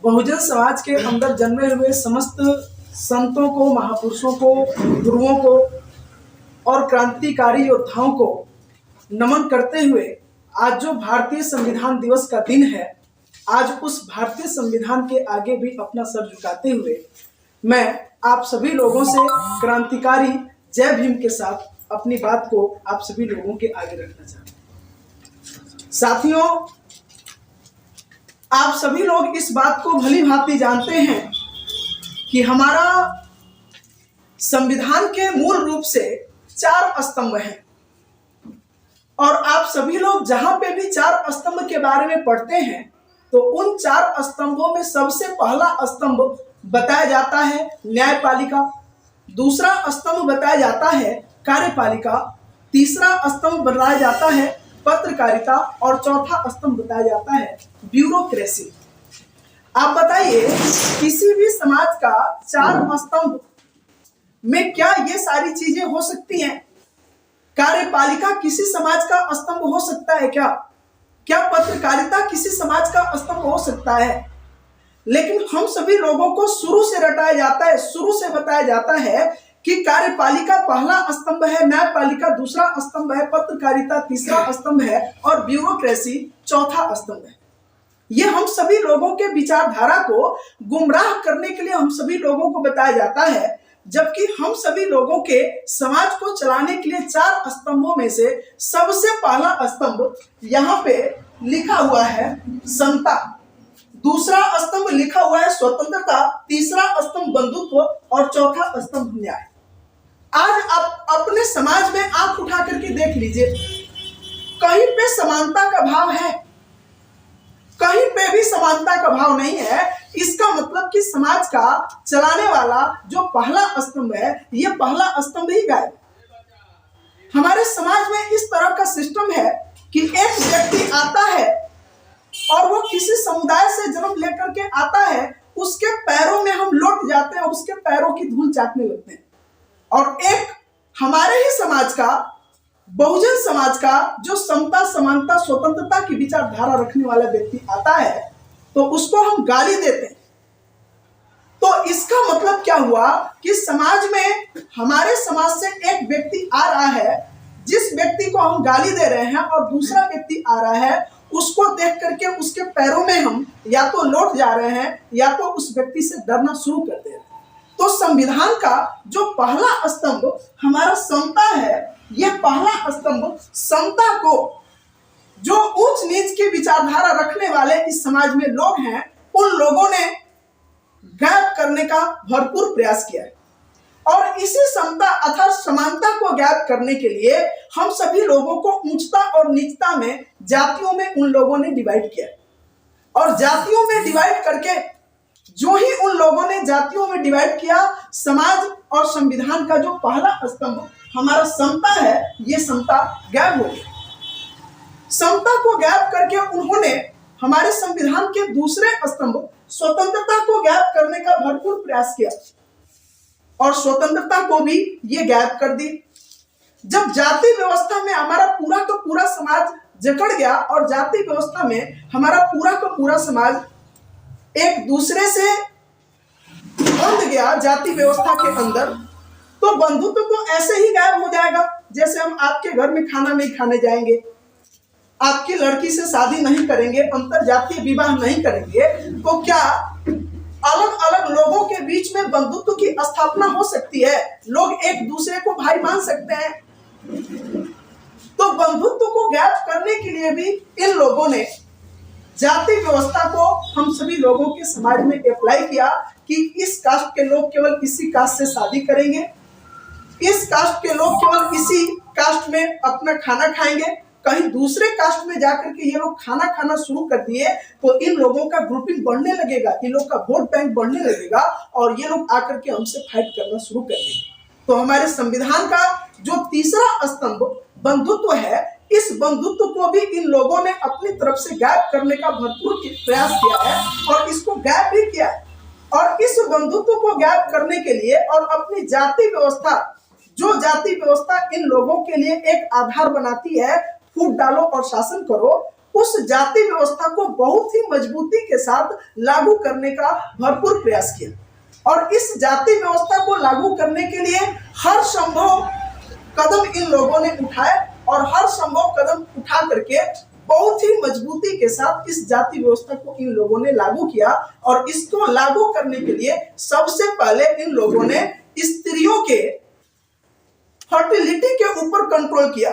बहुजन समाज के अंदर जन्मे हुए समस्त संतों को, महापुरुषों को, गुरुओं को और क्रांतिकारी योद्धाओं को नमन करते हुए आज जो भारतीय संविधान दिवस का दिन है, आज उस भारतीय संविधान के आगे भी अपना सर झुकाते हुए मैं आप सभी लोगों से क्रांतिकारी जय भीम के साथ अपनी बात को आप सभी लोगों के आगे रखना चाहता हूं। साथियों, आप सभी लोग इस बात को भली भांति जानते हैं कि हमारा संविधान के मूल रूप से 4 स्तंभ हैं और आप सभी लोग जहां पे भी 4 स्तंभ के बारे में पढ़ते हैं तो उन 4 स्तंभों में सबसे पहला स्तंभ बताया जाता है न्यायपालिका, दूसरा स्तंभ बताया जाता है कार्यपालिका, तीसरा स्तंभ बताया जाता है पत्रकारिता और चौथा स्तंभ बताया जाता है ब्यूरोक्रेसी। आप बताइए, किसी भी समाज का 4 स्तंभ में क्या ये सारी चीजें हो सकती हैं? कार्यपालिका किसी समाज का स्तंभ हो सकता है क्या? क्या पत्रकारिता किसी समाज का स्तंभ हो सकता है? लेकिन हम सभी लोगों को शुरू से रटाया जाता है, शुरू से बताया जाता है कि कार्यपालिका पहला स्तंभ है, न्यायपालिका दूसरा स्तंभ है, पत्रकारिता तीसरा स्तंभ है और ब्यूरोक्रेसी चौथा स्तंभ है। ये हम सभी लोगों के विचारधारा को गुमराह करने के लिए हम सभी लोगों को बताया जाता है, जबकि हम सभी लोगों के समाज को चलाने के लिए 4 स्तंभों में से सबसे पहला स्तंभ यहाँ पे लिखा हुआ है समता, दूसरा स्तंभ लिखा हुआ है स्वतंत्रता, तीसरा स्तंभ बंधुत्व और चौथा स्तंभ न्याय। आज आप अपने समाज में आंख उठा करके देख लीजिए, कहीं पे समानता का भाव है? कहीं पे भी समानता का भाव नहीं है। इसका मतलब कि समाज का चलाने वाला जो पहला स्तंभ है, ये पहला स्तंभ ही गायब। हमारे समाज में इस तरह का सिस्टम है कि एक व्यक्ति आता है और वो किसी समुदाय से जन्म लेकर के आता है, उसके पैरों में हम लौट जाते हैं और उसके पैरों की धूल चाटने लगते हैं। और एक हमारे ही समाज का, बहुजन समाज का जो समता, समानता, स्वतंत्रता की विचारधारा रखने वाला व्यक्ति आता है तो उसको हम गाली देते हैं। तो इसका मतलब क्या हुआ कि समाज में, हमारे समाज से एक व्यक्ति आ रहा है, जिस व्यक्ति को हम गाली दे रहे हैं और दूसरा व्यक्ति आ रहा है, उसको देख करके उसके पैरों में हम या तो लौट जा रहे हैं या तो उस व्यक्ति से डरना शुरू कर दे रहे हैं। तो संविधान का जो पहला स्तंभ हमारा समता है, यह पहला स्तंभ समता को, जो उच्च नीच की विचारधारा रखने वाले इस समाज में लोग हैं, उन लोगों ने गायब करने का भरपूर प्रयास किया है। और इसी समता अर्थात समानता को गायब करने के लिए हम सभी लोगों को उच्चता और नीचता में, जातियों में उन लोगों ने डिवाइड किया। और जातियों में डिवाइड करके, जो ही उन लोगों ने जातियों में डिवाइड किया, समाज और संविधान का जो पहला स्तंभ हमारा समता है, ये समता गायब हो गई। समता को गायब करके उन्होंने हमारे संविधान के दूसरे स्तंभ स्वतंत्रता को गायब करने का भरपूर प्रयास किया और स्वतंत्रता को भी ये गायब कर दी। जब जाति व्यवस्था में हमारा पूरा का पूरा समाज जकड़ गया और जाति व्यवस्था में हमारा पूरा का पूरा समाज एक दूसरे से बंध गया जाति व्यवस्था के अंदर, तो बंधुत्व तो ऐसे ही गायब हो जाएगा जैसे हम आपके घर में खाना नहीं खाने जाएंगे, आपकी लड़की से शादी नहीं करेंगे, अंतर जातीय विवाह नहीं करेंगे, तो क्या अलग अलग लोगों के बीच में बंधुत्व की स्थापना हो सकती है? लोग एक दूसरे को भाई मान सकते हैं? तो बंधुत्व को गायब करने के लिए भी इन लोगों ने जाति व्यवस्था को हम सभी लोगों के समाज में अप्लाई किया कि इस कास्ट के लोग केवल इसी कास्ट से शादी करेंगे, इस कास्ट के लोग केवल इसी कास्ट में अपना खाना खाएंगे। कहीं दूसरे कास्ट में जाकर के ये लोग खाना खाना शुरू कर दिए तो इन लोगों का ग्रुपिंग बढ़ने लगेगा, इन लोग का वोट बैंक बढ़ने लगेगा और ये लोग आकर के हमसे फाइट करना शुरू कर देंगे। तो हमारे संविधान का जो तीसरा स्तंभ बंधुत्व है, इस बंधुत्व को भी इन लोगों ने अपनी तरफ से गायब करने का भरपूर प्रयास किया है और इसको गायब भी किया है। और इस बंधुत्व को गायब करने के लिए और अपनी जाति व्यवस्था, जो जाति व्यवस्था इन लोगों के लिए एक आधार बनाती है, फूट डालो और शासन करो, उस जाति व्यवस्था को बहुत ही मजबूती के साथ लागू करने का भरपूर प्रयास किया। और इस जाति व्यवस्था को लागू करने के लिए हर संभव कदम इन लोगों ने उठाए और हर संभव कदम उठा करके बहुत ही मजबूती के साथ इस जाति व्यवस्था को इन लोगों ने लागू किया। और इसको लागू करने के लिए सबसे पहले इन लोगों ने स्त्रियों के फर्टिलिटी के ऊपर कंट्रोल किया।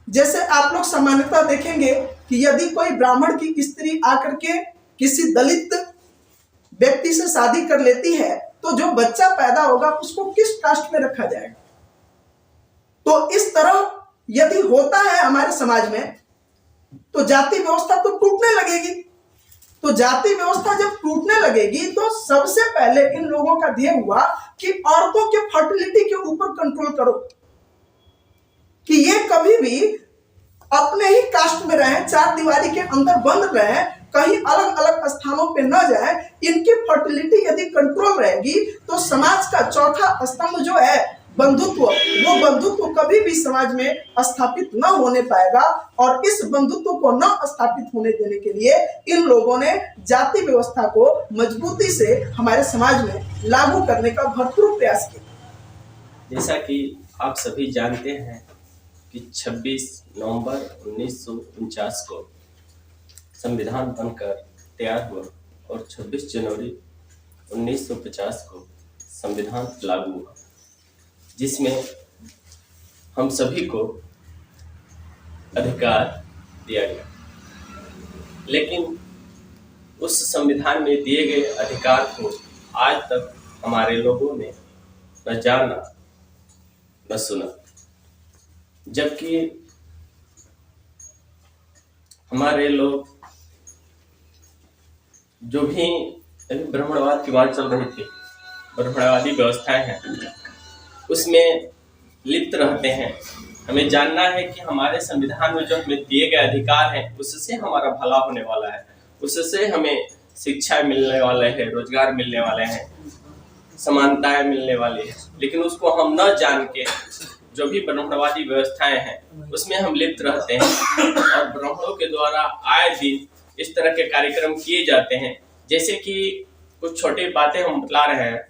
जैसे आप लोग सामान्यतः देखेंगे कि यदि कोई ब्राह्मण की स्त्री आकर के किसी दलित व्यक्ति से शादी कर लेती है तो जो बच्चा पैदा होगा उसको किस कास्ट में रखा जाएगा। तो इस तरह यदि होता है हमारे समाज में तो जाति व्यवस्था तो टूटने लगेगी। तो जाति व्यवस्था जब टूटने लगेगी तो सबसे पहले इन लोगों का ध्येय हुआ कि औरतों के फर्टिलिटी के ऊपर कंट्रोल करो, कि ये कभी भी अपने ही कास्ट में रहें, चार दीवारी के अंदर बंद रहें, कहीं अलग अलग स्थानों पे न जाएं। इनकी फर्टिलिटी यदि कंट्रोल रहेगी तो समाज का चौथा स्तंभ जो है बंधुत्व, वो बंधुत्व कभी भी समाज में स्थापित न होने पाएगा। और इस बंधुत्व को न स्थापित होने देने के लिए इन लोगों ने जाति व्यवस्था को मजबूती से हमारे समाज में लागू करने का भरपूर प्रयास किया। जैसा कि आप सभी जानते हैं कि 26 नवंबर 1949 को संविधान बनकर तैयार हुआ और 26 जनवरी 1950 को संविधान लागू हुआ, जिसमें हम सभी को अधिकार दिया गया। लेकिन उस संविधान में दिए गए अधिकार को आज तक हमारे लोगों ने न जाना न सुना, जबकि हमारे लोग जो भी ब्राह्मणवाद की बात चल रही थी, ब्राह्मणवादी व्यवस्थाएं हैं, उसमें लिप्त रहते हैं। हमें जानना है कि हमारे संविधान में जो हमें दिए गए अधिकार हैं उससे हमारा भला होने वाला है, उससे हमें शिक्षा मिलने वाले है, रोजगार मिलने वाले हैं, समानताएं मिलने वाली है। लेकिन उसको हम न जान के जो भी ब्राह्मणवादी व्यवस्थाएं हैं उसमें हम लिप्त रहते हैं और ब्राह्मणों के द्वारा आए दिन इस तरह के कार्यक्रम किए जाते हैं। जैसे कि कुछ छोटी बातें हम बतला रहे हैं।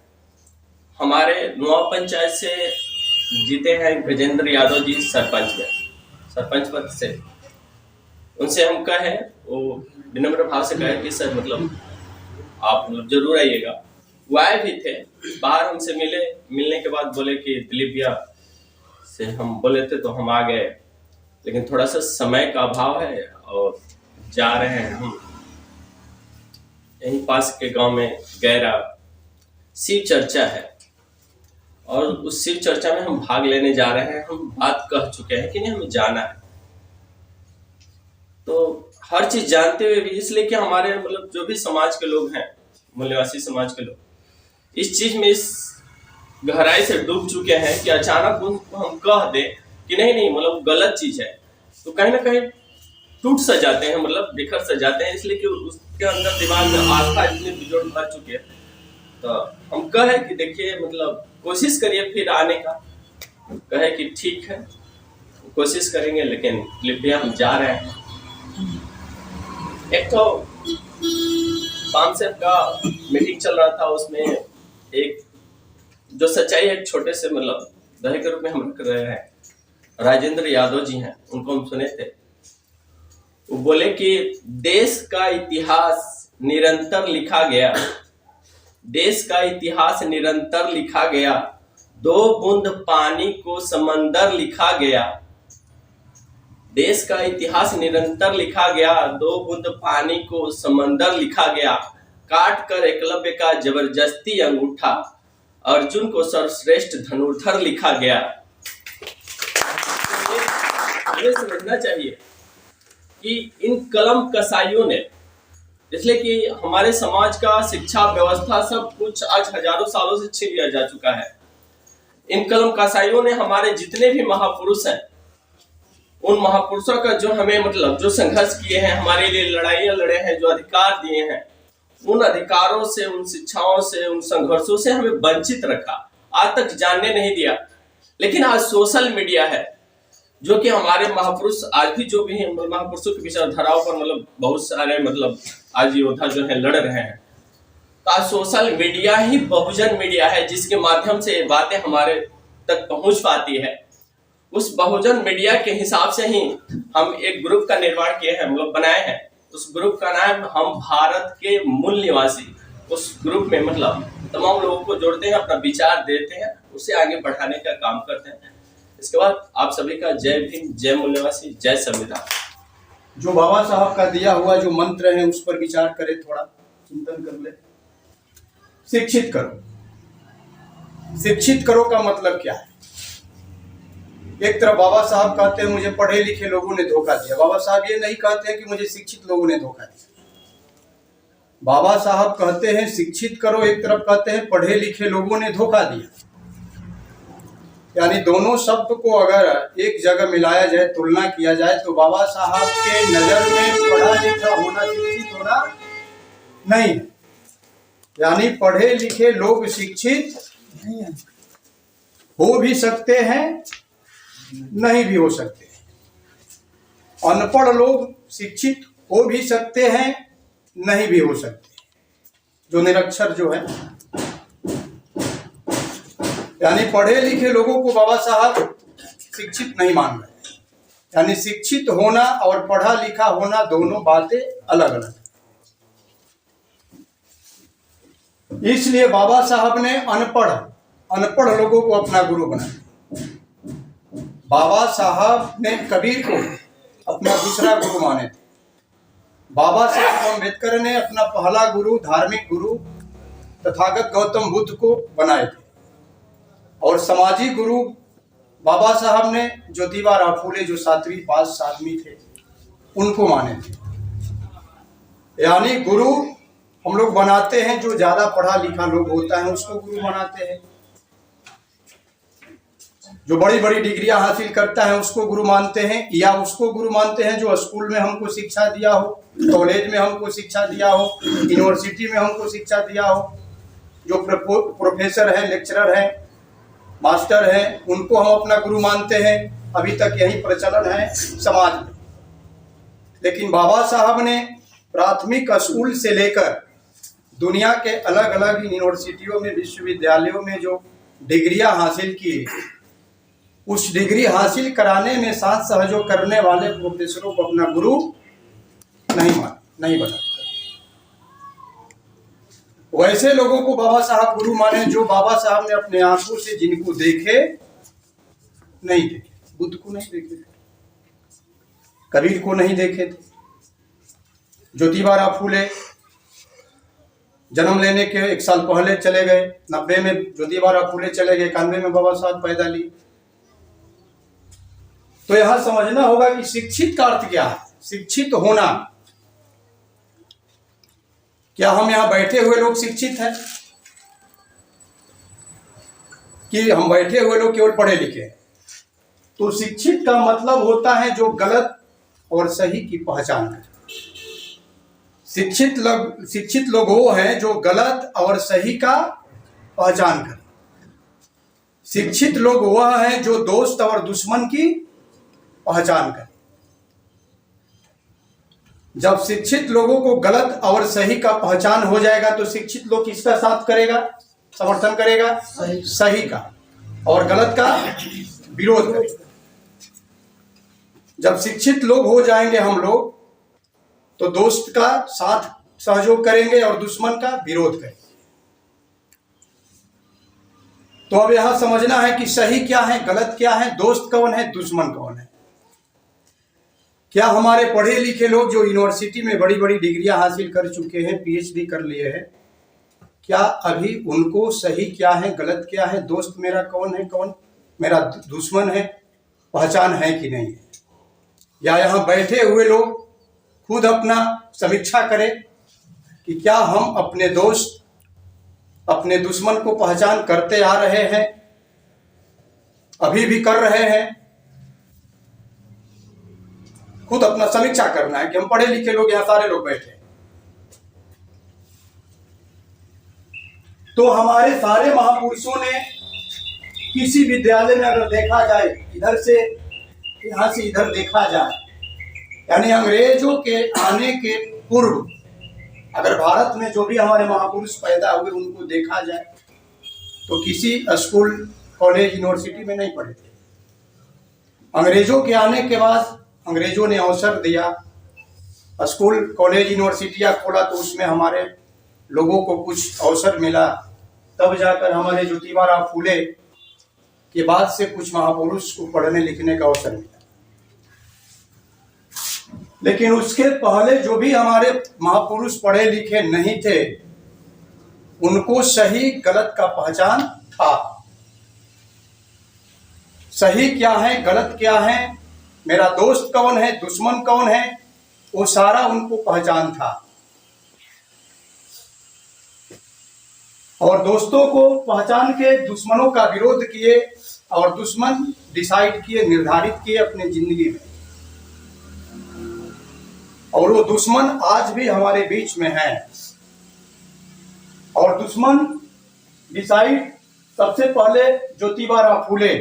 हमारे नुआ पंचायत से जीते हैं गजेंद्र यादव जी सरपंच पद से। उनसे हम कहे, वो विनम्र भाव से कहे कि सर आप जरूर आइएगा। वो आए भी थे, बाहर हमसे मिलने के बाद बोले कि दिलीप भैया से हम बोले थे तो हम आ गए, लेकिन थोड़ा सा समय का अभाव है और जा रहे हैं हम यहीं पास के गांव में गैरा शिव चर्चा है और उस शिव चर्चा में हम भाग लेने जा रहे हैं। हम बात कह चुके हैं कि नहीं हमें जाना है, तो हर चीज जानते हुए भी, इसलिए कि हमारे जो भी समाज के लोग हैं, मूल्यवासी समाज के लोग, इस चीज में इस गहराई से डूब चुके हैं कि अचानक उनको हम कह दे कि नहीं गलत चीज है, तो कहीं ना कहीं टूट सा जाते हैं, बिखर सा जाते हैं। इसलिए कि उसके अंदर दिमाग में आस्था इतनी बिजोड़ भर चुकी है। तो हम कहे कि देखिए कोशिश करिए फिर आने का, कहे कि ठीक है कोशिश करेंगे, लेकिन लिपिया हम जा रहे हैं। एक तो पामसेप का मीटिंग चल रहा था, उसमें एक जो सच्चाई एक छोटे से दही के रूप में हम रख रहे हैं, राजेंद्र यादव जी हैं, उनको हम सुने थे। वो बोले कि देश का इतिहास निरंतर लिखा गया, देश का इतिहास निरंतर लिखा गया, 2 बूंद पानी को समंदर लिखा गया। देश का इतिहास निरंतर लिखा गया, 2 बूंद पानी को समंदर लिखा गया। काट कर एकलव्य का जबरदस्ती अंगूठा, अर्जुन को सर्वश्रेष्ठ धनुर्धर लिखा गया। हमें समझना चाहिए कि इन कलम कसाइयों ने, इसलिए कि हमारे समाज का शिक्षा व्यवस्था सब कुछ आज हजारों सालों से छीन लिया जा चुका है। इन कलम कसाइयों ने हमारे जितने भी महापुरुष हैं, उन महापुरुषों का जो हमें जो संघर्ष किए हैं, हमारे लिए लड़ाइयां लड़े हैं, जो अधिकार दिए हैं, उन अधिकारों से, उन शिक्षाओं से, उन संघर्षों से हमें वंचित रखा, आज तक जानने नहीं दिया। लेकिन आज सोशल मीडिया है, जो कि हमारे महापुरुष आज भी जो भी हैं महापुरुषों की विचारधाराओं पर मतलब बहुत सारे मतलब आज योद्धा जो है लड़ रहे हैं। तो आज सोशल मीडिया ही बहुजन मीडिया है जिसके माध्यम से बातें हमारे तक पहुंच पाती है। उस बहुजन मीडिया के हिसाब से ही हम एक ग्रुप का निर्माण किए हैं, मतलब बनाए हैं। उस ग्रुप का नाम हम भारत के मूल निवासी। उस ग्रुप में मतलब तमाम लोगों को जोड़ते हैं, अपना विचार देते हैं, उसे आगे बढ़ाने का काम करते हैं। इसके बाद आप सभी का जय भीम, जय मूल निवासी, जय संविधान। जो बाबा साहब का दिया हुआ जो मंत्र है उस पर विचार करें, थोड़ा चिंतन कर ले। शिक्षित करो। शिक्षित करो का मतलब क्या है? एक तरफ बाबा साहब कहते हैं मुझे पढ़े लिखे लोगों ने धोखा दिया। बाबा साहब ये नहीं कहते हैं कि मुझे शिक्षित लोगों ने धोखा दिया। बाबा साहब कहते हैं शिक्षित करो, एक तरफ कहते हैं पढ़े लिखे लोगों ने धोखा दिया। यानी दोनों शब्द को अगर एक जगह मिलाया जाए, तुलना किया जाए, तो बाबा साहब के नजर में पढ़ा लिखा होना शिक्षित होना नहीं। यानी पढ़े लिखे लोग शिक्षित हो भी सकते हैं, नहीं भी हो सकते। अनपढ़ लोग शिक्षित हो भी सकते हैं, नहीं भी हो सकते। जो निरक्षर जो है, यानी पढ़े लिखे लोगों को बाबा साहब शिक्षित नहीं मान रहे। यानी शिक्षित होना और पढ़ा लिखा होना दोनों बातें अलग अलग। इसलिए बाबा साहब ने अनपढ़ लोगों को अपना गुरु बनाया। बाबा साहब ने कबीर को अपना दूसरा गुरु माने थे। बाबा साहब अम्बेडकर ने अपना पहला गुरु, धार्मिक गुरु तथागत गौतम बुद्ध को बनाए थे। और सामाजिक गुरु बाबा साहब ने ज्योतिबा फूले जो 7वीं पास आदमी थे उनको माने थे। यानी गुरु हम लोग बनाते हैं, जो ज्यादा पढ़ा लिखा लोग होता है उसको गुरु बनाते हैं। जो बड़ी बड़ी डिग्रियां हासिल करता है उसको गुरु मानते हैं, या उसको गुरु मानते हैं जो स्कूल में हमको शिक्षा दिया हो, कॉलेज में हमको शिक्षा दिया हो, यूनिवर्सिटी में हमको शिक्षा दिया हो। जो प्रोफेसर है, लेक्चरर है, मास्टर है, उनको हम अपना गुरु मानते हैं। अभी तक यही प्रचलन है समाज में। लेकिन बाबा साहब ने प्राथमिक स्कूल से लेकर दुनिया के अलग अलग यूनिवर्सिटियों में, विश्वविद्यालयों में जो डिग्रियां हासिल की, उस डिग्री हासिल कराने में साथ सहयोग करने वाले प्रोफेसरों को अपना गुरु नहीं बना। वैसे लोगों को बाबा साहब गुरु माने जो बाबा साहब ने अपने आंखों से जिनको नहीं देखे। बुद्ध को नहीं देखे थे, कबीर को नहीं देखे थे। ज्योतिबा फूले जन्म लेने के 1 साल पहले चले गए। 90 में ज्योतिबा फूले चले गए, 91 में बाबा साहब पैदा लिए। तो यहां समझना होगा कि शिक्षित का अर्थ क्या है। शिक्षित होना, क्या हम यहां बैठे हुए लोग शिक्षित हैं कि हम बैठे हुए लोग केवल पढ़े लिखे हैं? तो शिक्षित का मतलब होता है जो गलत और सही की पहचान करें। शिक्षित लोग वो हैं जो गलत और सही का पहचान करें। शिक्षित लोग वह हैं जो दोस्त और दुश्मन की पहचान करें। जब शिक्षित लोगों को गलत और सही का पहचान हो जाएगा तो शिक्षित लोग किसका साथ करेगा, समर्थन करेगा? सही का। और गलत का विरोध करेगा। जब शिक्षित लोग हो जाएंगे हम लोग तो दोस्त का साथ सहयोग करेंगे और दुश्मन का विरोध करेंगे। तो अब यहां समझना है कि सही क्या है, गलत क्या है, दोस्त कौन है, दुश्मन कौन है। क्या हमारे पढ़े लिखे लोग जो यूनिवर्सिटी में बड़ी बड़ी डिग्रियां हासिल कर चुके हैं, पीएचडी कर लिए हैं, क्या अभी उनको सही क्या है, गलत क्या है, दोस्त मेरा कौन है, कौन मेरा दुश्मन है, पहचान है कि नहीं है? या यहाँ बैठे हुए लोग खुद अपना समीक्षा करें कि क्या हम अपने दोस्त, अपने दुश्मन को पहचान करते आ रहे हैं, अभी भी कर रहे हैं? खुद अपना समीक्षा करना है कि हम पढ़े लिखे लोग यहाँ सारे लोग बैठे हैं। तो हमारे सारे महापुरुषों ने किसी विद्यालय में अगर देखा जाए, इधर से यहाँ से इधर देखा जाए, यानी अंग्रेजों के आने के पूर्व अगर भारत में जो भी हमारे महापुरुष पैदा हुए उनको देखा जाए तो किसी स्कूल, कॉलेज, यूनिवर्सिटी में नहीं पढ़े थे। अंग्रेजों के आने के बाद अंग्रेजों ने अवसर दिया, स्कूल, कॉलेज, यूनिवर्सिटियाँ खोला, तो उसमें हमारे लोगों को कुछ अवसर मिला। तब जाकर हमारे ज्योतिबा फूले के बाद से कुछ महापुरुष को पढ़ने लिखने का अवसर मिला। लेकिन उसके पहले जो भी हमारे महापुरुष पढ़े लिखे नहीं थे उनको सही गलत का पहचान था। सही क्या है, गलत क्या है, मेरा दोस्त कौन है, दुश्मन कौन है, वो सारा उनको पहचान था। और दोस्तों को पहचान के दुश्मनों का विरोध किए और दुश्मन डिसाइड किए, निर्धारित किए अपने जिंदगी में। और वो दुश्मन आज भी हमारे बीच में है। और दुश्मन डिसाइड सबसे पहले ज्योतिबा फूले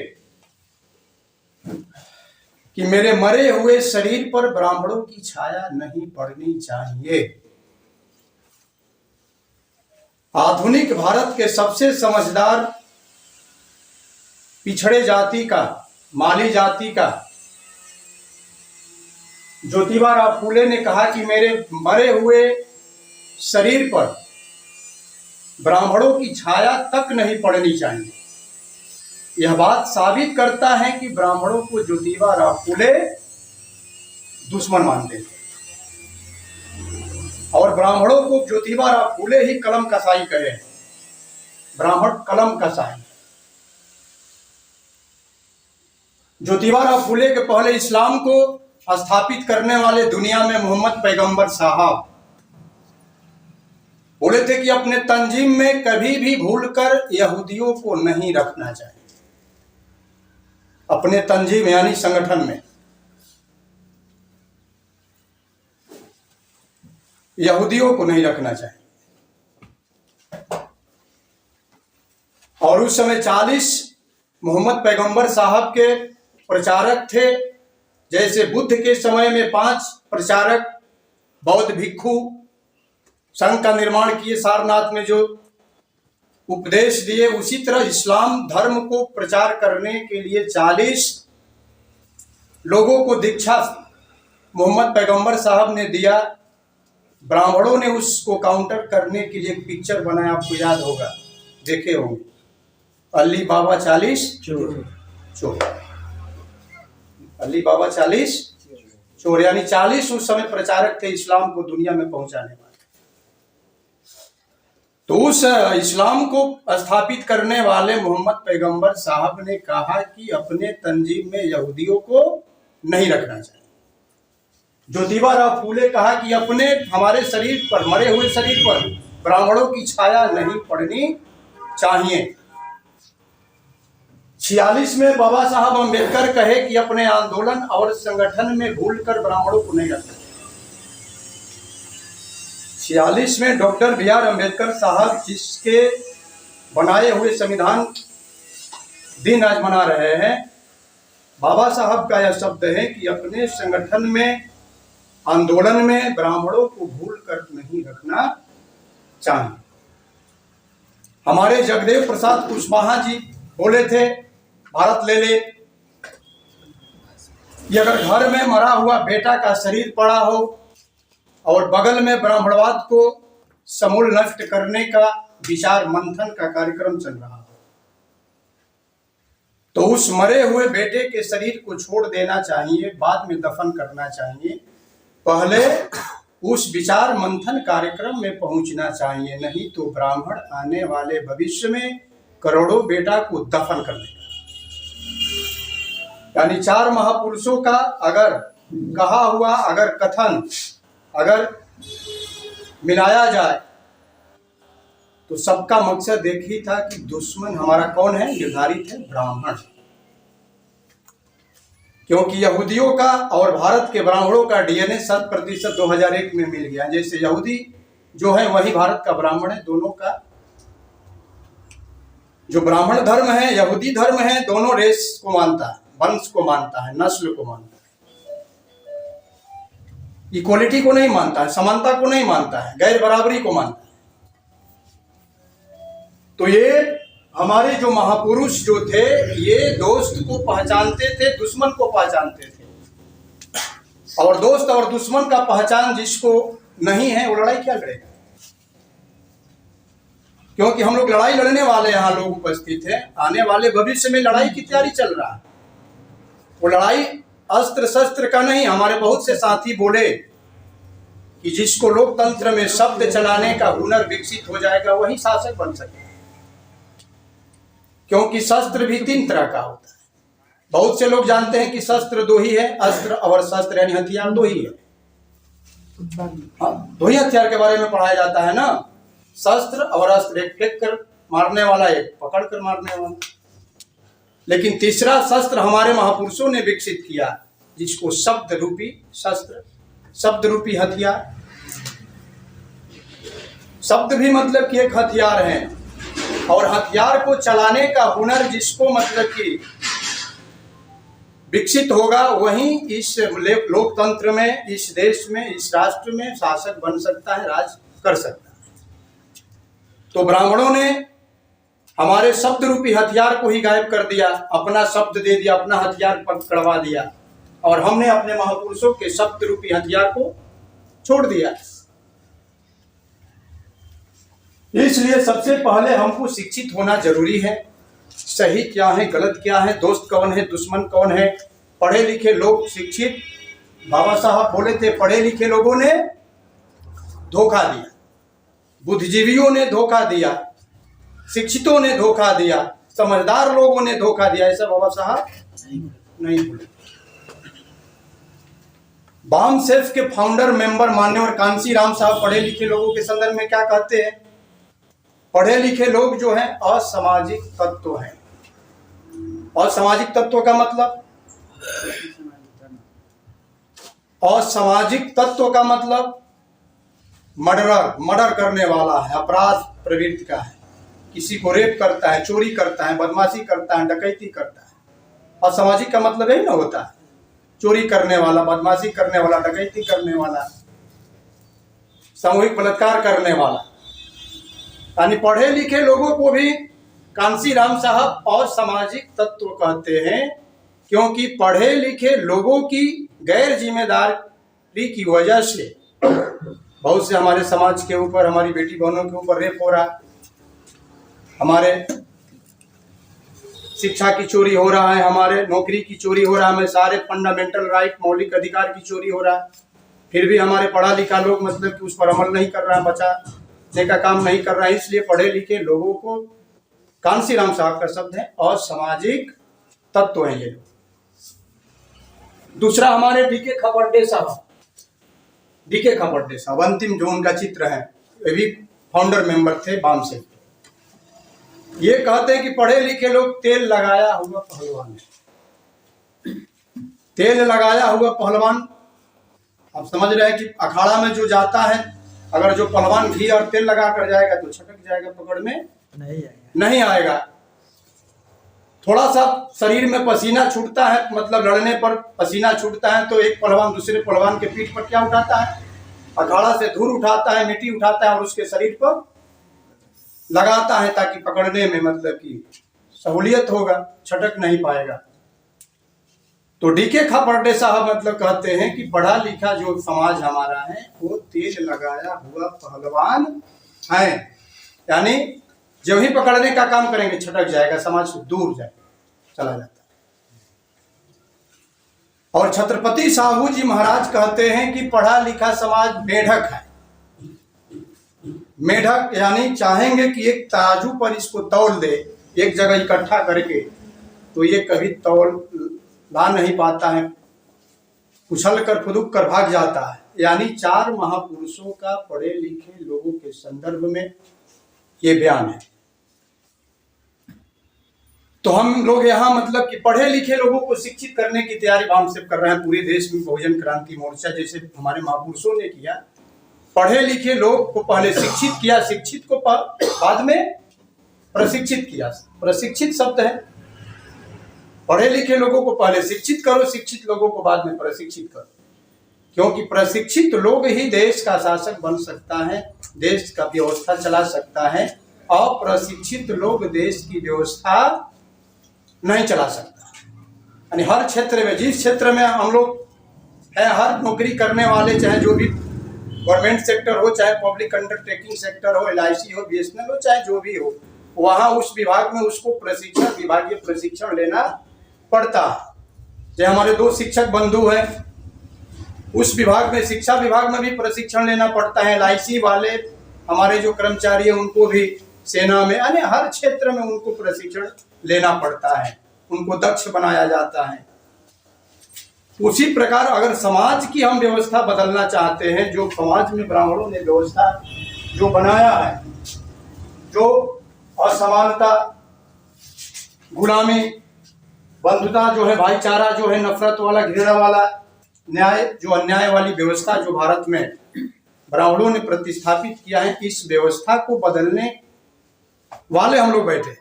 कि मेरे मरे हुए शरीर पर ब्राह्मणों की छाया नहीं पड़नी चाहिए। आधुनिक भारत के सबसे समझदार पिछड़े जाति का, माली जाति का ज्योतिबा फूले ने कहा कि मेरे मरे हुए शरीर पर ब्राह्मणों की छाया तक नहीं पड़नी चाहिए। यह बात साबित करता है कि ब्राह्मणों को ज्योतिबा फूले दुश्मन मानते थे और ब्राह्मणों को ज्योतिबा फूले ही कलम कसाई कहे। ब्राह्मण कलम कसाई। ज्योतिबा फूले के पहले इस्लाम को स्थापित करने वाले दुनिया में मोहम्मद पैगंबर साहब बोले थे कि अपने तंजीम में कभी भी भूलकर यहूदियों को नहीं रखना चाहिए। अपने तंजीम यानी संगठन में यहूदियों को नहीं रखना चाहिए। और उस समय 40 मोहम्मद पैगंबर साहब के प्रचारक थे। जैसे बुद्ध के समय में 5 प्रचारक, बौद्ध भिक्षु संघ का निर्माण किए, सारनाथ में जो उपदेश दिए, उसी तरह इस्लाम धर्म को प्रचार करने के लिए 40 लोगों को दीक्षा मोहम्मद पैगंबर साहब ने दिया। ब्राह्मणों ने उसको काउंटर करने के लिए एक पिक्चर बनाया, आपको याद होगा, देखे होंगे, अली बाबा 40 चोर। अली बाबा 40 चोर, यानी 40 उस समय प्रचारक थे इस्लाम को दुनिया में पहुंचाने वाले। तो उस इस्लाम को स्थापित करने वाले मोहम्मद पैगंबर साहब ने कहा कि अपने तंजीम में यहूदियों को नहीं रखना चाहिए। ज्योतिबा फूले कहा कि अपने हमारे शरीर पर, मरे हुए शरीर पर ब्राह्मणों की छाया नहीं पड़नी चाहिए। 46 में बाबा साहब अम्बेडकर कहे कि अपने आंदोलन और संगठन में भूलकर ब्राह्मणों को नहीं रखना। 46 में डॉक्टर बी आर अम्बेडकर साहब जिसके बनाए हुए संविधान दिन आज मना रहे हैं, बाबा साहब का यह शब्द है कि अपने संगठन में, आंदोलन में ब्राह्मणों को भूलकर नहीं रखना चाहिए। हमारे जगदेव प्रसाद कुशवाहा जी बोले थे, भारत ले ले, कि अगर घर में मरा हुआ बेटा का शरीर पड़ा हो और बगल में ब्राह्मणवाद को समूल नष्ट करने का विचार मंथन का कार्यक्रम चल रहा हो, तो उस मरे हुए बेटे के शरीर को छोड़ देना चाहिए, बाद में दफन करना चाहिए। पहले उस विचार मंथन कार्यक्रम में पहुंचना चाहिए, नहीं तो ब्राह्मण आने वाले भविष्य में करोड़ों बेटा को दफन कर देगा। यानी 4 महापुरुषों का अगर कहा हुआ, अगर कथन अगर मिलाया जाए तो सबका मकसद एक ही था कि दुश्मन हमारा कौन है, निर्धारित है, ब्राह्मण। क्योंकि यहूदियों का और भारत के ब्राह्मणों का डीएनए 100% 2001 में मिल गया। जैसे यहूदी जो है वही भारत का ब्राह्मण है। दोनों का जो ब्राह्मण धर्म है, यहूदी धर्म है, दोनों रेस को मानता है, वंश को मानता है, नस्ल को मानता है, इक्वलिटी को नहीं मानता है, समानता को नहीं मानता है, गैर बराबरी को मानता है। तो ये हमारे जो महापुरुष जो थे, ये दोस्त को पहचानते थे, दुश्मन को पहचानते थे। और दोस्त और दुश्मन का पहचान जिसको नहीं है वो लड़ाई क्या लड़ेगा? क्योंकि हम लोग लड़ाई लड़ने वाले यहाँ लोग उपस्थित हैं। आने वाले भविष्य में लड़ाई की तैयारी चल रहा है। वो लड़ाई अस्त्र शस्त्र का नहीं। हमारे बहुत से साथी बोले कि जिसको लोकतंत्र में शब्द चलाने का हुनर विकसित हो जाएगा वही शासक बन सकेगा। क्योंकि शस्त्र भी 3 तरह का होता है। बहुत से लोग जानते हैं कि शस्त्र 2 ही है, अस्त्र और शस्त्र यानी हथियार 2 ही है। 2 ही हथियार के बारे में पढ़ाया जाता है ना, शस्त्र और अस्त्र, एक फेंक कर मारने वाला, एक पकड़ कर मारने वाला। लेकिन तीसरा शस्त्र हमारे महापुरुषों ने विकसित किया, जिसको शब्द रूपी शस्त्र, शब्द रूपी हथियार। शब्द भी मतलब कि एक हथियार है, और हथियार को चलाने का हुनर जिसको मतलब कि विकसित होगा वही इस लोकतंत्र में, इस देश में, इस राष्ट्र में शासक बन सकता है, राज कर सकता है। तो ब्राह्मणों ने हमारे शब्द रूपी हथियार को ही गायब कर दिया, अपना शब्द दे दिया, अपना हथियार पकड़वा दिया, और हमने अपने महापुरुषों के शब्द रूपी हथियार को छोड़ दिया। इसलिए सबसे पहले हमको शिक्षित होना जरूरी है। सही क्या है, गलत क्या है, दोस्त कौन है, दुश्मन कौन है। पढ़े लिखे लोग शिक्षित, बाबा साहब बोले थे, पढ़े लिखे लोगों ने धोखा दिया, बुद्धिजीवियों ने धोखा दिया, शिक्षितों ने धोखा दिया, समझदार लोगों ने धोखा दिया। ऐसा बाबा साहब नहीं बोले। बामसेफ के फाउंडर मेंबर मान्यवर कांसी राम साहब पढ़े लिखे लोगों के संदर्भ में क्या कहते हैं? पढ़े लिखे लोग जो हैं असामाजिक तत्व हैं। असामाजिक तत्व का मतलब, असामाजिक तत्व का मतलब मर्डर करने वाला है, अपराध प्रवृत्ति का है, किसी को रेप करता है, चोरी करता है, बदमाशी करता है, डकैती करता है। असामाजिक का मतलब यही ना होता है, चोरी करने वाला, बदमाशी करने वाला, डकैती करने वाला, सामूहिक बलात्कार करने वाला। यानी पढ़े लिखे लोगों को भी कांसी राम साहब असामाजिक तत्व कहते हैं, क्योंकि पढ़े लिखे लोगों की गैर जिम्मेदारी की वजह से बहुत से हमारे समाज के ऊपर, हमारी बेटी बहनों के ऊपर रेप हो रहा है, हमारे शिक्षा की चोरी हो रहा है, हमारे नौकरी की चोरी हो रहा है, हमें सारे फंडामेंटल राइट, मौलिक अधिकार की चोरी हो रहा है। फिर भी हमारे पढ़ा लिखा लोग मतलब कि उस पर अमल नहीं कर रहा है, बचाने का काम नहीं कर रहा है। इसलिए पढ़े लिखे लोगों को, कांसी राम साहब का शब्द है, असामाजिक तत्व है ये लोग। दूसरा हमारे डीके खपरडे साहब, डीके खपरडे साहब अंतिम जो उनका चित्र है, वे भी फाउंडर मेंबर थे बामसेफ। ये कहते हैं कि पढ़े लिखे लोग तेल लगाया हुआ पहलवान है। तेल लगाया हुआ पहलवान, आप समझ रहे हैं कि अखाड़ा में जो जाता है, अगर जो पहलवान घी और तेल लगा कर जाएगा तो छटक जाएगा, पकड़ में नहीं आएगा। थोड़ा सा शरीर में पसीना छूटता है, मतलब लड़ने पर पसीना छूटता है, तो एक पहलवान दूसरे पहलवान के पीठ पर क्या उठाता है? अखाड़ा से धूल उठाता है, मिट्टी उठाता है और उसके शरीर पर लगाता है, ताकि पकड़ने में मतलब कि सहूलियत होगा, छटक नहीं पाएगा। तो डीके खपरडे साहब मतलब कहते हैं कि पढ़ा लिखा जो समाज हमारा है वो तेल लगाया हुआ पहलवान है, यानी जब ही पकड़ने का काम करेंगे छटक जाएगा, समाज से दूर चला जाता है। और छत्रपति साहू जी महाराज कहते हैं कि पढ़ा लिखा समाज मेढक है। मेढक यानी चाहेंगे कि एक तराजू पर इसको तौल दे, एक जगह इकट्ठा करके, तो ये कभी तौल ला नहीं पाता है, उछल कर फुदुक कर भाग जाता है। यानी 4 महापुरुषों का पढ़े लिखे लोगों के संदर्भ में ये बयान है। तो हम लोग यहाँ मतलब कि पढ़े लिखे लोगों को शिक्षित करने की तैयारी बामसेफ कर रहे हैं। पूरे देश में बहुजन क्रांति मोर्चा जैसे हमारे महापुरुषों ने किया, पढ़े लिखे लोग को पहले शिक्षित किया, शिक्षित को बाद में प्रशिक्षित किया। प्रशिक्षित शब्द है, पढ़े लिखे लोगों को पहले शिक्षित करो, शिक्षित लोगों को बाद में प्रशिक्षित करो, क्योंकि प्रशिक्षित लोग ही देश का शासक बन सकता है, देश का व्यवस्था चला सकता है। अप्रशिक्षित लोग देश की व्यवस्था नहीं चला सकता। यानी हर क्षेत्र में, जिस क्षेत्र में हम लोग हैं, हर नौकरी करने वाले, चाहे जो भी गवर्नमेंट सेक्टर हो, चाहे पब्लिक अंडरटेकिंग सेक्टर हो, LIC हो, BSNL हो, चाहे जो भी हो, वहाँ उस विभाग में उसको प्रशिक्षण, विभागीय प्रशिक्षण लेना पड़ता है। जैसे हमारे 2 शिक्षक बंधु हैं, उस विभाग में, शिक्षा विभाग में भी प्रशिक्षण लेना पड़ता है। LIC वाले हमारे जो कर्मचारी हैं उनको भी सेना में, यानी हर क्षेत्र में उनको प्रशिक्षण लेना पड़ता है, उनको दक्ष बनाया जाता है। उसी प्रकार अगर समाज की हम व्यवस्था बदलना चाहते हैं, जो समाज में ब्राह्मणों ने व्यवस्था जो बनाया है, जो असमानता, गुलामी, बंधुता जो है, भाईचारा जो है, नफरत वाला, घृणा वाला, न्याय जो अन्याय वाली व्यवस्था जो भारत में ब्राह्मणों ने प्रतिस्थापित किया है, इस व्यवस्था को बदलने वाले हम लोग बैठे।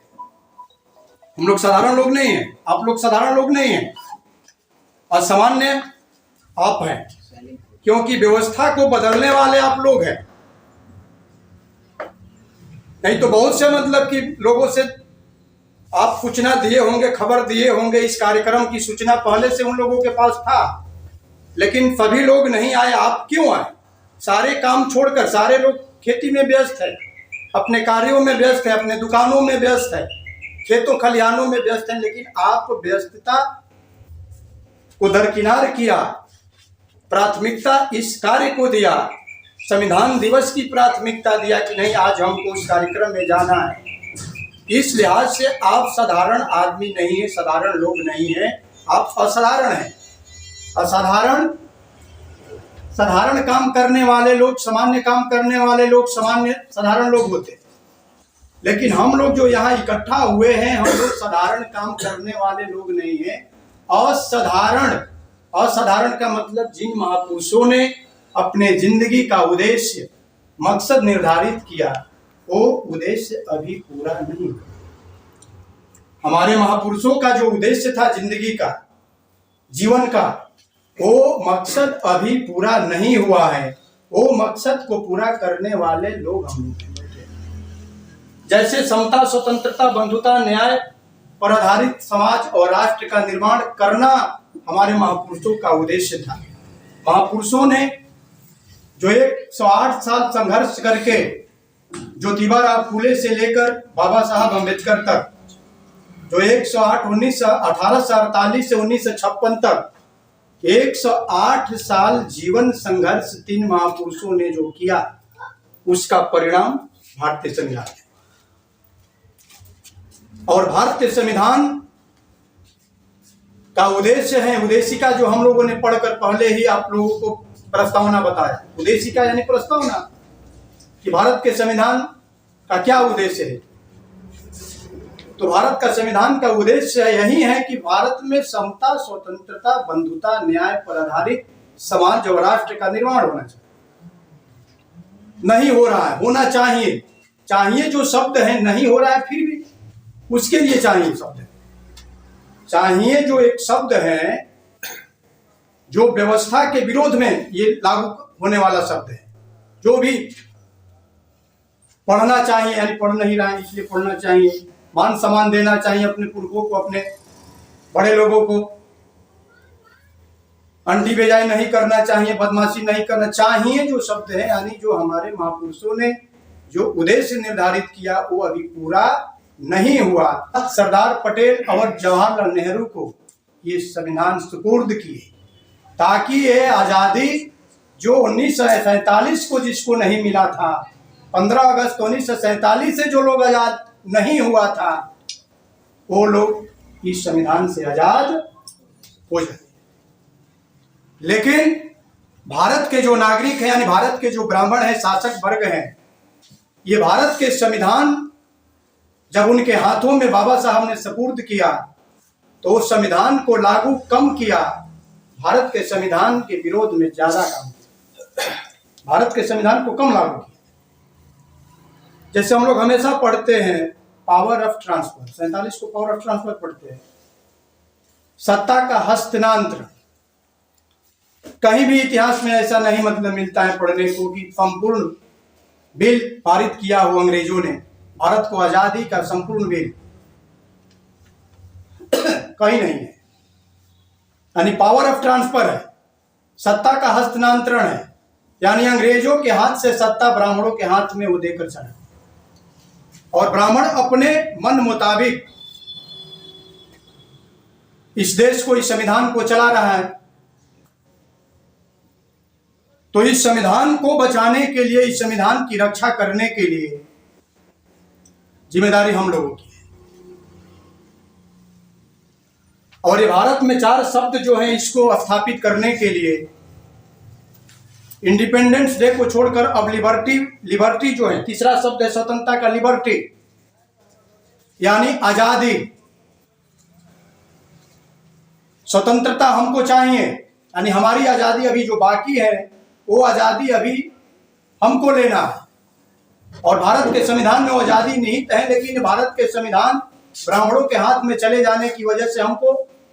हम लोग साधारण लोग नहीं हैं, आप लोग साधारण लोग नहीं हैं, असामान्य आप हैं, क्योंकि व्यवस्था को बदलने वाले आप लोग हैं। नहीं तो बहुत से मतलब कि लोगों से आप सूचना दिए होंगे, खबर दिए होंगे, इस कार्यक्रम की सूचना पहले से उन लोगों के पास था, लेकिन सभी लोग नहीं आए। आप क्यों आए? सारे काम छोड़कर सारे लोग खेती में व्यस्त है, अपने कार्यों में व्यस्त है, अपने दुकानों में व्यस्त है, खेतों खलिहानों में व्यस्त है, लेकिन आप व्यस्तता को दरकिनार किया, प्राथमिकता इस कार्य को दिया, संविधान दिवस की प्राथमिकता दिया कि नहीं, आज हमको उस कार्यक्रम में जाना है। इस लिहाज से आप साधारण आदमी नहीं है, साधारण लोग नहीं है, आप असाधारण हैं। असाधारण, साधारण काम करने वाले लोग, सामान्य काम करने वाले लोग सामान्य साधारण लोग होते हैं, लेकिन हम लोग जो यहाँ इकट्ठा हुए हैं, हम लोग साधारण काम करने वाले लोग नहीं हैं, असाधारण। असाधारण का मतलब जिन महापुरुषों ने अपने जिंदगी का उद्देश्य, मकसद निर्धारित किया, वो उद्देश्य अभी पूरा नहीं हुआ। हमारे महापुरुषों का जो उद्देश्य था जिंदगी का, जीवन का, वो मकसद अभी पूरा नहीं हुआ है। वो मकसद को पूरा करने वाले लोग हम लोग हैं। जैसे समता, स्वतंत्रता, बंधुता, न्याय पर आधारित समाज और राष्ट्र का निर्माण करना हमारे महापुरुषों का उद्देश्य था। महापुरुषों ने जो 108 साल संघर्ष करके ज्योतिबा फूले से लेकर बाबा साहब अम्बेडकर तक, जो 1848 से 1956 तक 108 साल जीवन संघर्ष 3 महापुरुषों ने जो किया, उसका परिणाम भारतीय संविधान है। और भारतीय संविधान का उद्देश्य है, उद्देशिका जो हम लोगों ने पढ़कर पहले ही आप लोगों को प्रस्तावना बताया। उद्देशिका यानी प्रस्तावना कि भारत के संविधान का क्या उद्देश्य है। तो भारत का संविधान का उद्देश्य यही है कि भारत में समता, स्वतंत्रता, बंधुता, न्याय पर आधारित समाज और राष्ट्र का निर्माण होना चाहिए। नहीं हो रहा है, होना चाहिए। चाहिए जो शब्द है, नहीं हो रहा है, फिर भी उसके लिए चाहिए शब्द है। चाहिए जो एक शब्द है, जो व्यवस्था के विरोध में ये लागू होने वाला शब्द है। जो भी पढ़ना चाहिए, यानी पढ़ नहीं रहा है इसलिए पढ़ना चाहिए, मान सम्मान देना चाहिए अपने पुरखों को, अपने बड़े लोगों को, अंडी बेजाई नहीं करना चाहिए, बदमाशी नहीं करना चाहिए, जो शब्द है, यानी जो हमारे महापुरुषों ने जो उद्देश्य निर्धारित किया वो अभी पूरा नहीं हुआ। सरदार पटेल और जवाहरलाल नेहरू को ये संविधान सुपुर्द किए ताकि ये आजादी जो 1947 को जिसको नहीं मिला था, 15 अगस्त 1947 से जो लोग आजाद नहीं हुआ था, वो लोग इस संविधान से आजाद हो जाए। लेकिन भारत के जो नागरिक हैं, यानी भारत के जो ब्राह्मण हैं, शासक वर्ग हैं, ये भारत के संविधान जब उनके हाथों में बाबा साहब ने सुपुर्द किया तो उस संविधान को लागू कम किया, भारत के संविधान के विरोध में ज्यादा काम किया। भारत के संविधान को कम लागू किया। जैसे हम लोग हमेशा पढ़ते हैं पावर ऑफ ट्रांसफर, 47 को पावर ऑफ ट्रांसफर पढ़ते हैं। सत्ता का हस्तांतरण। कहीं भी इतिहास में ऐसा नहीं मतलब मिलता है पढ़ने को कि संपूर्ण बिल पारित किया हो अंग्रेजों ने, भारत को आजादी का संपूर्ण बिल कहीं नहीं है। यानी पावर ऑफ ट्रांसफर है, सत्ता का हस्तांतरण है, यानी अंग्रेजों के हाथ से सत्ता ब्राह्मणों के हाथ में वो देकर चला, और ब्राह्मण अपने मन मुताबिक इस देश को, इस संविधान को चला रहा है। तो इस संविधान को बचाने के लिए, इस संविधान की रक्षा करने के लिए जिम्मेदारी हम लोगों की है। और ये भारत में 4 शब्द जो है इसको स्थापित करने के लिए इंडिपेंडेंस डे को छोड़कर अब लिबर्टी जो है, तीसरा शब्द है स्वतंत्रता का, लिबर्टी यानी आजादी। स्वतंत्रता हमको चाहिए, यानी हमारी आजादी अभी जो बाकी है वो आजादी अभी हमको लेना है। और भारत के संविधान में वो आजादी निहित है, लेकिन भारत के संविधान ब्राह्मणों के हाथ में चले जाने की वजह से हमको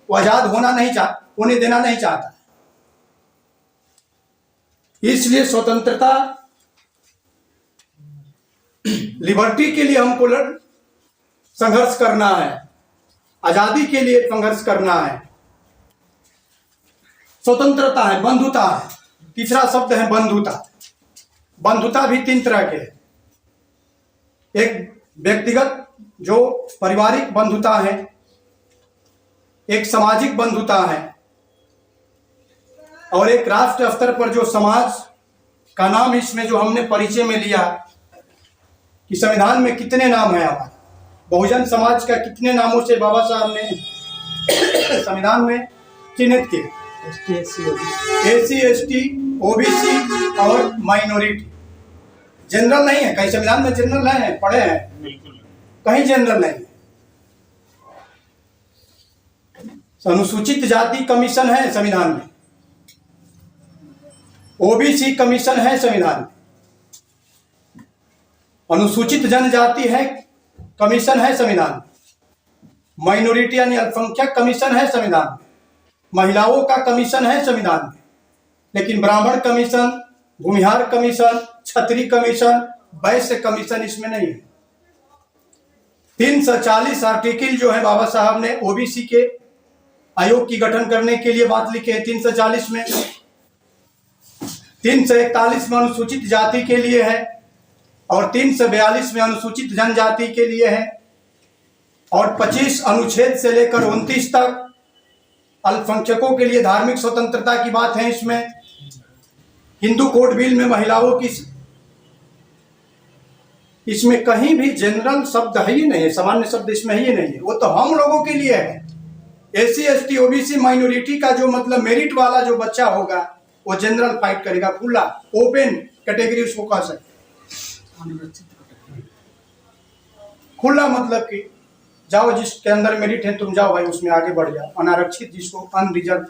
वो आजाद होने देना नहीं चाहता। इसलिए स्वतंत्रता, लिबर्टी के लिए हमको संघर्ष करना है, आजादी के लिए संघर्ष करना है। स्वतंत्रता है, बंधुता है, तीसरा शब्द है बंधुता। बंधुता भी 3 तरह के हैं। एक व्यक्तिगत जो पारिवारिक बंधुता है, एक सामाजिक बंधुता है, और एक राष्ट्र स्तर पर जो समाज का नाम इसमें जो हमने परिचय में लिया कि संविधान में कितने नाम है हमारे, बहुजन समाज का कितने नामों से बाबा साहब ने संविधान में चिन्हित किए, एससी, एसटी, ओबीसी और माइनॉरिटी। जनरल नहीं है, कहीं संविधान में जनरल है, पढ़े हैं, कहीं जनरल नहीं है। अनुसूचित जाति कमीशन है संविधान में, ओबीसी कमीशन है संविधान में, अनुसूचित जनजाति है कमीशन है संविधान में, माइनॉरिटी यानी अल्पसंख्यक कमीशन है संविधान में, महिलाओं का कमीशन है संविधान में, लेकिन ब्राह्मण कमीशन, भूमिहार कमीशन, क्षत्रिय कमीशन, वैश्य कमीशन इसमें नहीं है। 340 आर्टिकल जो है बाबा साहब ने ओबीसी के आयोग की गठन करने के लिए बात लिखे है 340 में, 341 में अनुसूचित जाति के लिए है, और 342 में अनुसूचित जनजाति के लिए है, और 25 अनुच्छेद से लेकर 29 तक अल्पसंख्यकों के लिए धार्मिक स्वतंत्रता की बात है। इसमें हिंदू कोड बिल में महिलाओं की, इसमें कहीं भी जनरल शब्द है ही नहीं है, सामान्य शब्द इसमें ही नहीं है। वो तो हम लोगों के लिए है। एससी, एसटी, ओबीसी, माइनॉरिटी का जो मतलब मेरिट वाला जो बच्चा होगा वो जनरल फाइट करेगा, खुला ओपन कैटेगरी उसको कह सकते, खुला मतलब कि जाओ जिसके अंदर मेरिट है तुम जाओ भाई उसमें आगे बढ़ जाओ। अनारक्षित जिसको अनरिजर्व